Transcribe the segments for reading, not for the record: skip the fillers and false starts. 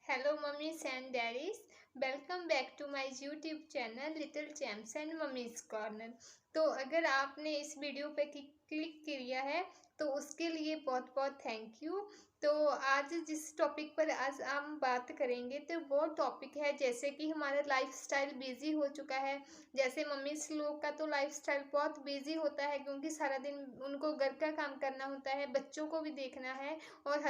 Hello mummies and daddies, welcome back to my YouTube channel little champs and mummies corner. तो अगर आपने इस video पे click किया है तो उसके लिए बहुत बहुत थैंक यू। तो आज जिस टॉपिक पर आज हम बात करेंगे तो वो टॉपिक है जैसे कि हमारा लाइफस्टाइल बिजी हो चुका है। जैसे मम्मीज लोग का तो लाइफस्टाइल बहुत बिजी होता है क्योंकि सारा दिन उनको घर का काम करना होता है, बच्चों को भी देखना है और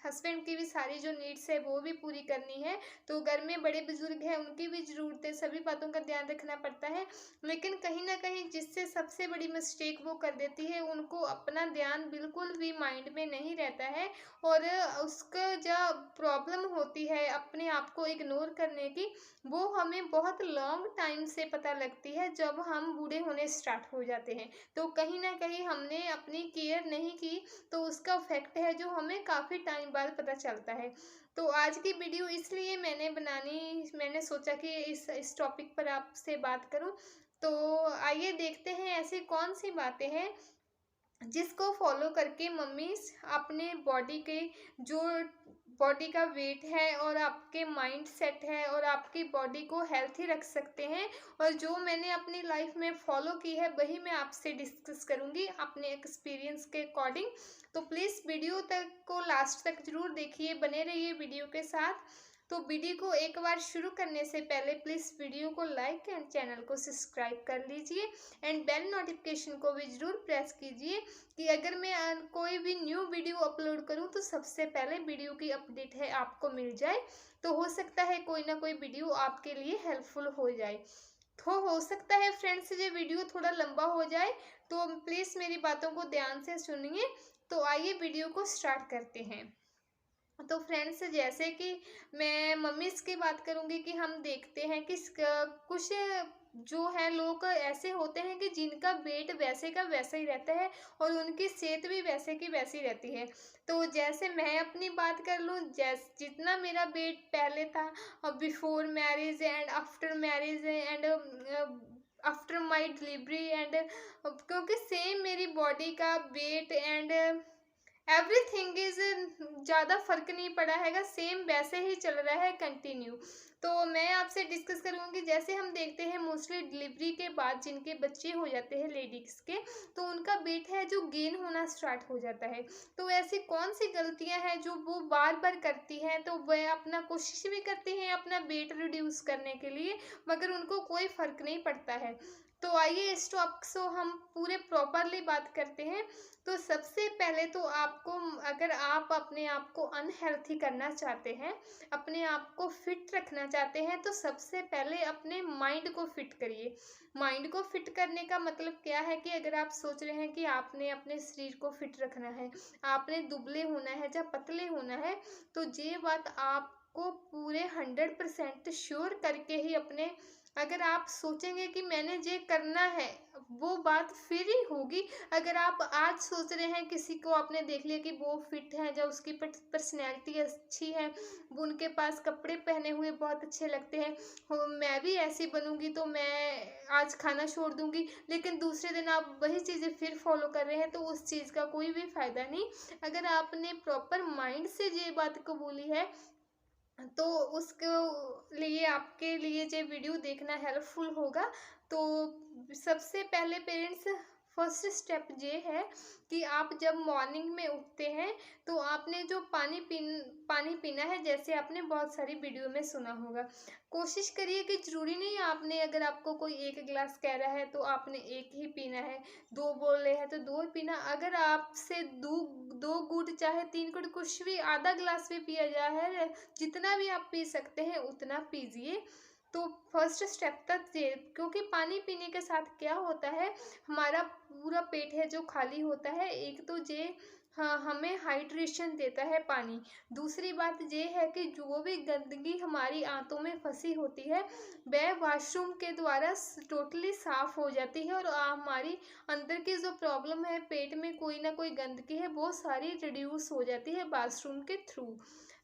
हस्बैंड की भी सारी जो नीड्स है वो भी पूरी करनी है। तो घर में बड़े बुजुर्ग हैं, उनकी भी ज़रूरतें, सभी बातों का ध्यान रखना पड़ता है। लेकिन कहीं ना कहीं जिससे सबसे बड़ी मिस्टेक वो कर देती है, उनको अपना ध्यान बिल्कुल भी माइंड में नहीं रहता है। और उसका जो प्रॉब्लम होती है अपने आप को इग्नोर करने की, वो हमें बहुत लॉन्ग टाइम से पता लगती है जब हम बूढ़े होने स्टार्ट हो जाते हैं। तो कहीं ना कहीं हमने अपनी केयर नहीं की, तो उसका फैक्ट है जो हमें काफ़ी टाइम बाद पता चलता है। तो आज की वीडियो इसलिए मैंने सोचा कि इस टॉपिक पर आपसे बात करूं। तो आइए देखते हैं ऐसी कौन सी बातें हैं जिसको फॉलो करके मम्मीज अपने बॉडी के जो बॉडी का वेट है और आपके माइंड सेट है और आपकी बॉडी को हेल्थी रख सकते हैं। और जो मैंने अपनी लाइफ में फॉलो की है वही मैं आपसे डिस्कस करूंगी अपने एक्सपीरियंस के अकॉर्डिंग। तो प्लीज़ वीडियो तक को लास्ट तक जरूर देखिए, बने रहिए वीडियो के साथ। तो वीडियो को एक बार शुरू करने से पहले प्लीज़ वीडियो को लाइक एंड चैनल को सब्सक्राइब कर लीजिए एंड बेल नोटिफिकेशन को भी ज़रूर प्रेस कीजिए कि अगर मैं कोई भी न्यू वीडियो अपलोड करूं तो सबसे पहले वीडियो की अपडेट है आपको मिल जाए। तो हो सकता है कोई ना कोई वीडियो आपके लिए हेल्पफुल हो जाए। तो हो सकता है फ्रेंड्स ये वीडियो थोड़ा लंबा हो जाए, तो प्लीज़ मेरी बातों को ध्यान से सुनिए। तो आइए वीडियो को स्टार्ट करते हैं। तो फ्रेंड्स जैसे कि मैं मम्मीज़ की बात करूँगी कि हम देखते हैं कि कुछ जो है लोग ऐसे होते हैं कि जिनका वेट वैसे का वैसा ही रहता है और उनकी सेहत भी वैसे की वैसी रहती है। तो जैसे मैं अपनी बात कर लूँ, जितना मेरा वेट पहले था before marriage and after marriage and after my delivery and क्योंकि सेम मेरी बॉडी का वेट एंड एवरीथिंग इज ज़्यादा फर्क नहीं पड़ा हैगा, सेम वैसे ही चल रहा है कंटिन्यू। तो मैं आपसे डिस्कस करूँगी जैसे हम देखते हैं मोस्टली डिलीवरी के बाद जिनके बच्चे हो जाते हैं लेडीज़ के, तो उनका वेट है जो गेन होना स्टार्ट हो जाता है। तो ऐसी कौन सी गलतियां हैं जो वो बार बार करती हैं, तो वह अपना कोशिश भी करती हैं अपना वेट रिड्यूस करने के लिए, मगर उनको कोई फ़र्क नहीं पड़ता है। तो आइए इस टॉपिक से हम पूरे प्रॉपरली बात करते हैं। तो सबसे पहले तो आपको, अगर आप अपने आप को अनहेल्थी करना चाहते हैं, अपने आप को फिट रखना चाहते हैं, तो सबसे पहले अपने माइंड को फिट करिए। माइंड को फिट करने का मतलब क्या है कि अगर आप सोच रहे हैं कि आपने अपने शरीर को फिट रखना है, आपने दुबले होना है या पतले होना है, तो ये बात आपको पूरे 100% श्योर करके ही अपने, अगर आप सोचेंगे कि मैंने ये करना है, वो बात फिर ही होगी। अगर आप आज सोच रहे हैं, किसी को आपने देख लिया कि वो फिट है, जो उसकी पर्सनैलिटी अच्छी है, वो उनके पास कपड़े पहने हुए बहुत अच्छे लगते हैं, मैं भी ऐसी बनूंगी तो मैं आज खाना छोड़ दूंगी, लेकिन दूसरे दिन आप वही चीज़ें फिर फॉलो कर रहे हैं, तो उस चीज़ का कोई भी फ़ायदा नहीं। अगर आपने प्रॉपर माइंड से ये बात कबूली है, तो उसके लिए आपके लिए ये वीडियो देखना हेल्पफुल होगा। तो सबसे पहले पेरेंट्स, फर्स्ट स्टेप ये है कि आप जब मॉर्निंग में उठते हैं तो आपने जो पानी पीना है, जैसे आपने बहुत सारी वीडियो में सुना होगा। कोशिश करिए कि ज़रूरी नहीं आपने, अगर आपको कोई एक गिलास कह रहा है तो आपने एक ही पीना है, दो बोल रहे हैं तो दो ही पीना। अगर आपसे दो दो गुट चाहे 3 गुट, कुछ भी आधा गिलास भी पिया जाए है, जितना भी आप पी सकते हैं उतना पीजिए। तो फर्स्ट स्टेप तक ये, क्योंकि पानी पीने के साथ क्या होता है, हमारा पूरा पेट है जो खाली होता है। एक तो ये, हाँ, हमें हाइड्रेशन देता है पानी। दूसरी बात ये है कि जो भी गंदगी हमारी आंतों में फंसी होती है वह वॉशरूम के द्वारा टोटली साफ़ हो जाती है और हमारी अंदर की जो प्रॉब्लम है, पेट में कोई ना कोई गंदगी है, वो सारी रिड्यूस हो जाती है वॉशरूम के थ्रू।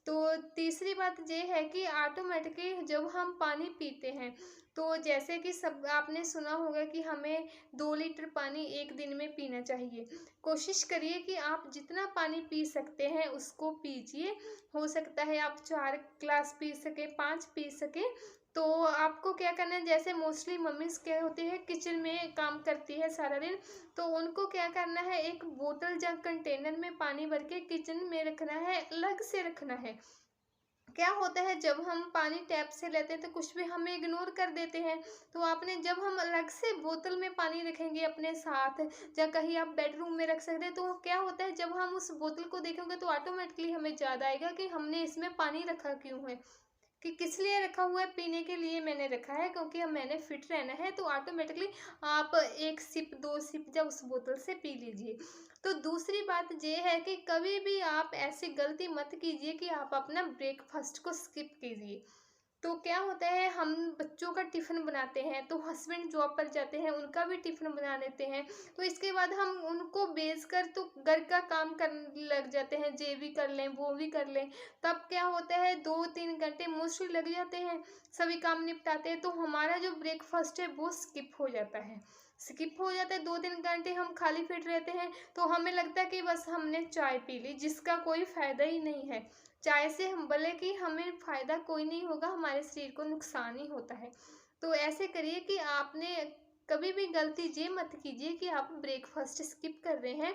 तो तीसरी बात ये है कि ऑटोमेटिकली जब हम पानी पीते हैं, तो जैसे कि सब आपने सुना होगा कि हमें 2 लीटर पानी एक दिन में पीना चाहिए। कोशिश करिए कि आप जितना पानी पी सकते हैं उसको पीजिए। हो सकता है आप 4 ग्लास पी सकें, 5 पी सकें। तो आपको क्या करना है, जैसे मोस्टली मम्मीज़ क्या होती है किचन में काम करती है सारा दिन, तो उनको क्या करना है, एक बोतल या कंटेनर में पानी भर के किचन में रखना है, अलग से रखना है। क्या होता है जब हम पानी टैप से लेते हैं तो कुछ भी हमें इग्नोर कर देते हैं। तो आपने जब हम अलग से बोतल में पानी रखेंगे अपने साथ, या कहीं आप बेडरूम में रख सकते हैं, तो क्या होता है जब हम उस बोतल को देखेंगे तो ऑटोमेटिकली हमें याद आएगा कि हमने इसमें पानी रखा क्यों है, कि किस लिए रखा हुआ है, पीने के लिए मैंने रखा है, क्योंकि अब मैंने फिट रहना है। तो ऑटोमेटिकली आप 1 सिप 2 सिप जब उस बोतल से पी लीजिए। तो दूसरी बात ये है कि कभी भी आप ऐसी गलती मत कीजिए कि आप अपना ब्रेकफास्ट को स्किप कीजिए। तो क्या होता है, हम बच्चों का टिफ़िन बनाते हैं, तो हस्बैंड जॉब पर जाते हैं, उनका भी टिफ़िन बना लेते हैं। तो इसके बाद हम उनको बेचकर तो घर का काम करने लग जाते हैं, ये भी कर लें, वो भी कर लें। तब क्या होता है 2-3 घंटे मोस्टली लग जाते हैं, सभी काम निपटाते हैं, तो हमारा जो ब्रेकफ़ास्ट है वो स्किप हो जाता है। स्किप हो जाता है, 2-3 घंटे हम खाली पेट रहते हैं, तो हमें लगता है कि बस हमने चाय पी ली, जिसका कोई फ़ायदा ही नहीं है। चाय से हम भले कि हमें फ़ायदा कोई नहीं होगा, हमारे शरीर को नुकसान ही होता है। तो ऐसे करिए कि आपने कभी भी गलती ये मत कीजिए कि आप ब्रेकफ़ास्ट स्किप कर रहे हैं।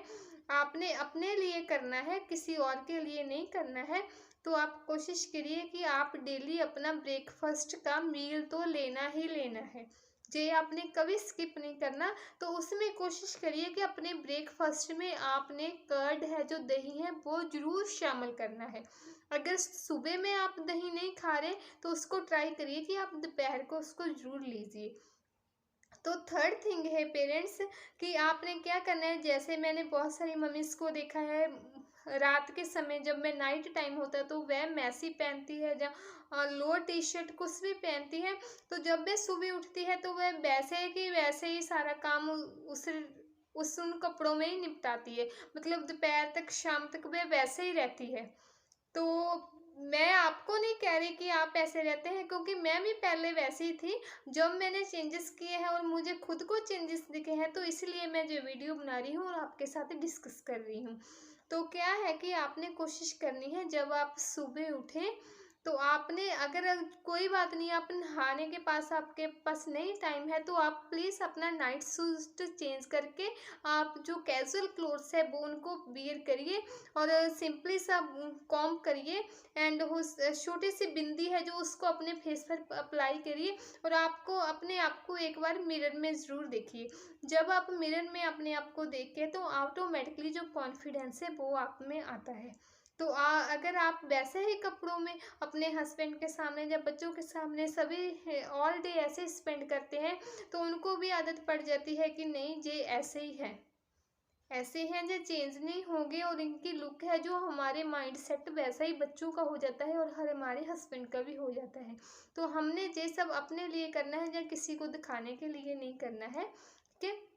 आपने अपने लिए करना है, किसी और के लिए नहीं करना है। तो आप कोशिश करिए कि आप डेली अपना ब्रेकफ़ास्ट का मील तो लेना ही लेना है। ये आपने कभी स्किप नहीं करना। तो उसमें कोशिश करिए कि अपने ब्रेकफ़ास्ट में आपने कर्ड है, जो दही है, वो ज़रूर शामिल करना है। अगर सुबह में आप दही नहीं खा रहे, तो उसको ट्राई करिए कि आप दोपहर को उसको ज़रूर लीजिए। तो थर्ड थिंग है पेरेंट्स, कि आपने क्या करना है, जैसे मैंने बहुत सारी मम्मीज़ को देखा है, रात के समय जब मैं नाइट टाइम होता है तो वह मैसी पहनती है, या लोअर टी शर्ट कुछ भी पहनती है। तो जब वह सुबह उठती है तो वह वैसे कि वैसे ही सारा काम उस उन कपड़ों में ही निपटाती है, मतलब दोपहर तक शाम तक वह वैसे ही रहती है। तो मैं आपको नहीं कह रही कि आप ऐसे रहते हैं, क्योंकि मैं भी पहले वैसी ही थी। जब मैंने चेंजेस किए हैं और मुझे खुद को चेंजेस दिखे हैं, तो इसलिए मैं जो वीडियो बना रही हूँ और आपके साथ डिस्कस कर रही हूँ। तो क्या है कि आपने कोशिश करनी है, जब आप सुबह उठें तो आपने, अगर कोई बात नहीं, आप नहाने के पास आपके पास नहीं टाइम है, तो आप प्लीज़ अपना नाइट सूट चेंज करके आप जो कैजुअल क्लोथ्स है वो उनको वियर करिए, और सिंपली सा कॉम्ब करिए, एंड वो छोटी सी बिंदी है जो उसको अपने फेस पर अप्लाई करिए, और आपको अपने आप को एक बार मिरर में ज़रूर देखिए। जब आप मिरर में अपने आप को देखें तो ऑटोमेटिकली जो कॉन्फिडेंस है वो आप में आता है। तो अगर आप वैसे ही कपड़ों में अपने हस्बैंड के सामने या बच्चों के सामने सभी ऑल डे ऐसे स्पेंड करते हैं, तो उनको भी आदत पड़ जाती है कि नहीं ये ऐसे ही है, ऐसे हैं जो चेंज नहीं होंगे, और इनकी लुक है जो हमारे माइंड सेट वैसा ही बच्चों का हो जाता है और हर हमारे हस्बैंड का भी हो जाता है। तो हमने ये सब अपने लिए करना है, या किसी को दिखाने के लिए नहीं करना है, ठीक है।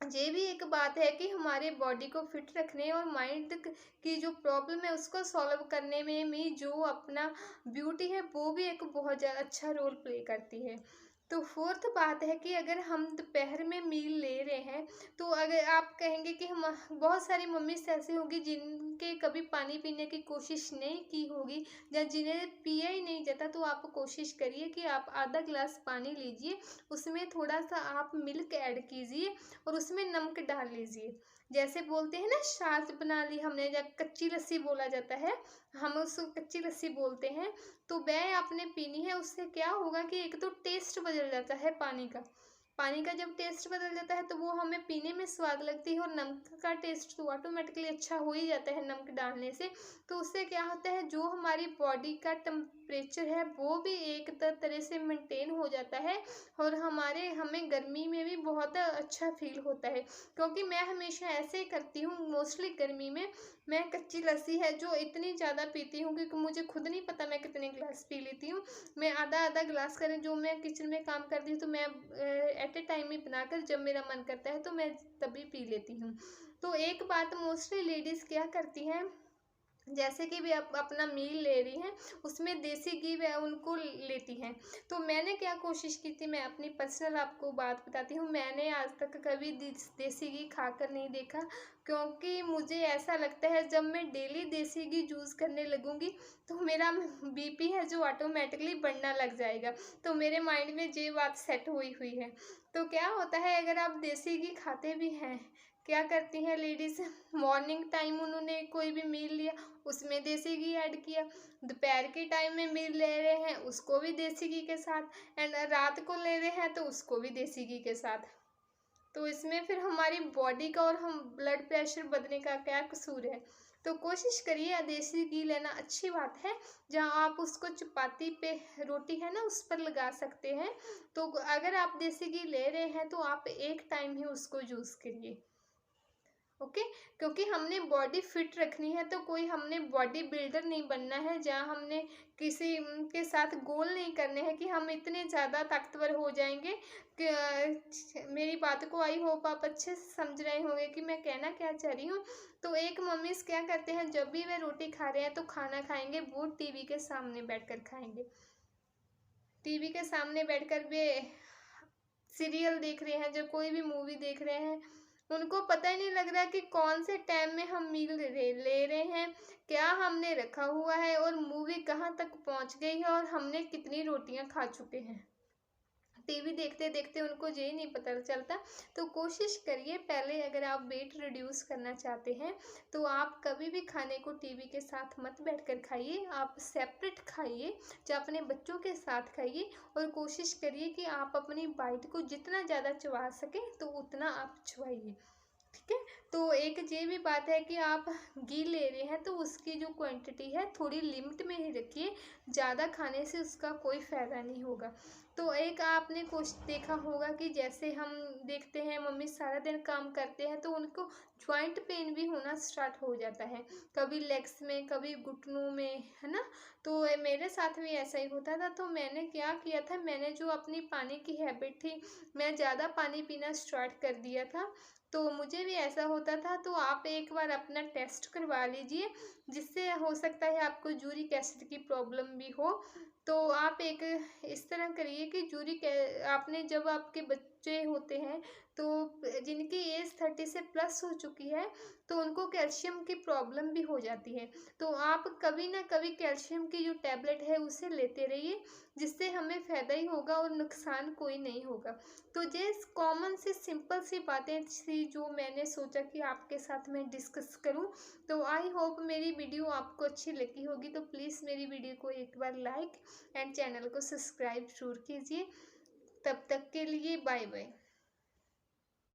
ये भी एक बात है कि हमारे बॉडी को फिट रखने और माइंड की जो प्रॉब्लम है उसको सॉल्व करने में भी जो अपना ब्यूटी है वो भी एक बहुत ज़्यादा अच्छा रोल प्ले करती है। तो फोर्थ बात है कि अगर हम दोपहर में मील ले रहे हैं, तो अगर आप कहेंगे कि हम, बहुत सारी मम्मीज़ ऐसी होंगी जिनके कभी पानी पीने की कोशिश नहीं की होगी, या जिन्हें पिया ही नहीं जाता, तो आप कोशिश करिए कि आप आधा गिलास पानी लीजिए, उसमें थोड़ा सा आप मिल्क ऐड कीजिए, और उसमें नमक डाल लीजिए। जैसे बोलते हैं ना, छाछ बना ली हमने, या कच्ची लस्सी बोला जाता है, हम उसको कच्ची लस्सी बोलते हैं। तो वह आपने पीनी है, उससे क्या होगा कि एक तो टेस्ट बदल जाता है पानी का। पानी का जब टेस्ट बदल जाता है तो वो हमें पीने में स्वाद लगती है, और नमक का टेस्ट तो ऑटोमेटिकली अच्छा हो ही जाता है नमक डालने से। तो उससे क्या होता है, जो हमारी बॉडी का टेम्परेचर है वो भी एक तरह से मेंटेन हो जाता है, और हमें गर्मी में भी बहुत अच्छा फील होता है। क्योंकि मैं हमेशा ऐसे ही करती हूँ, मोस्टली गर्मी में मैं कच्ची लस्सी है जो इतनी ज़्यादा पीती हूँ, क्योंकि मुझे खुद नहीं पता मैं कितने गिलास पी लेती हूँ। मैं आधा आधा गिलास करें, जो मैं किचन में काम करती हूँ तो मैं एट ए टाइम ही बनाकर, जब मेरा मन करता है तो मैं तभी पी लेती हूँ। तो एक बात मोस्टली लेडीज़ क्या करती हैं, जैसे कि वे अपना मील ले रही हैं, उसमें देसी घी वे उनको लेती हैं। तो मैंने क्या कोशिश की थी, मैं अपनी पर्सनल आपको बात बताती हूँ। मैंने आज तक कभी देसी घी खाकर नहीं देखा, क्योंकि मुझे ऐसा लगता है जब मैं डेली देसी घी यूज़ करने लगूँगी तो मेरा बीपी है जो ऑटोमेटिकली बढ़ना लग जाएगा। तो मेरे माइंड में ये बात सेट हुई हुई है। तो क्या होता है, अगर आप देसी घी खाते भी हैं, क्या करती हैं लेडीज़, मॉर्निंग टाइम उन्होंने कोई भी मील लिया, उसमें देसी घी ऐड किया, दोपहर के टाइम में मील ले रहे हैं उसको भी देसी घी के साथ, एंड रात को ले रहे हैं तो उसको भी देसी घी के साथ। तो इसमें फिर हमारी बॉडी का और हम ब्लड प्रेशर बढ़ने का क्या कसूर है। तो कोशिश करिए देसी घी लेना, अच्छी बात है। जहाँ आप उसको चपाती पे, रोटी है ना उस पर लगा सकते हैं। तो अगर आप देसी घी ले रहे हैं तो आप एक टाइम ही उसको यूज़ करिए, ओके। क्योंकि हमने बॉडी फिट रखनी है, तो कोई हमने बॉडी बिल्डर नहीं बनना है, जहाँ हमने किसी के साथ गोल नहीं करने हैं कि हम इतने ज़्यादा ताकतवर हो जाएंगे कि मेरी बात को आई होप आप अच्छे से समझ रहे होंगे कि मैं कहना क्या चाह रही हूँ। तो एक मम्मीज़ क्या करते हैं, जब भी वे रोटी खा रहे हैं तो खाना खाएंगे वो टीवी के सामने बैठकर खाएंगे। टीवी के सामने बैठकर वे सीरियल देख रहे हैं, जो कोई भी मूवी देख रहे हैं, उनको पता ही नहीं लग रहा कि कौन से टाइम में हम मील ले रहे हैं, क्या हमने रखा हुआ है और मूवी कहाँ तक पहुंच गई है और हमने कितनी रोटियां खा चुके हैं। टीवी देखते देखते उनको ये नहीं पता चलता। तो कोशिश करिए, पहले अगर आप वेट रिड्यूस करना चाहते हैं तो आप कभी भी खाने को टीवी के साथ मत बैठकर खाइए, आप सेपरेट खाइए, चाहे अपने बच्चों के साथ खाइए, और कोशिश करिए कि आप अपनी बाइट को जितना ज़्यादा चबा सकें तो उतना आप चबाइए, ठीक है। तो एक ये भी बात है कि आप घी ले रहे हैं तो उसकी जो क्वांटिटी है थोड़ी लिमिट में ही रखिए, ज़्यादा खाने से उसका कोई फ़ायदा नहीं होगा। तो एक आपने कुछ देखा होगा कि जैसे हम देखते हैं मम्मी सारा दिन काम करते हैं तो उनको जॉइंट पेन भी होना स्टार्ट हो जाता है, कभी लेग्स में कभी घुटनों में, है ना। तो मेरे साथ भी ऐसा ही होता था। तो मैंने क्या किया था, मैंने जो अपनी पानी की हैबिट थी, मैं ज़्यादा पानी पीना स्टार्ट कर दिया था। तो मुझे भी ऐसा होता था। तो आप एक बार अपना टेस्ट करवा लीजिए, जिससे हो सकता है आपको यूरिक एसिड की प्रॉब्लम भी हो। तो आप एक इस तरह करिए कि आपने जब आपके बच्चे होते हैं तो जिनकी एज 30 से प्लस हो चुकी है तो उनको कैल्शियम की प्रॉब्लम भी हो जाती है। तो आप कभी ना कभी कैल्शियम की जो टैबलेट है उसे लेते रहिए, जिससे हमें फ़ायदा ही होगा और नुकसान कोई नहीं होगा। तो ये कॉमन सी सिंपल सी बातें थी जो मैंने सोचा कि आपके साथ मैं डिस्कस करूं। तो आई होप मेरी वीडियो आपको अच्छी लगी होगी। तो प्लीज़ मेरी वीडियो को एक बार लाइक एंड चैनल को सब्सक्राइब जरूर कीजिए। तब तक के लिए बाय बाय।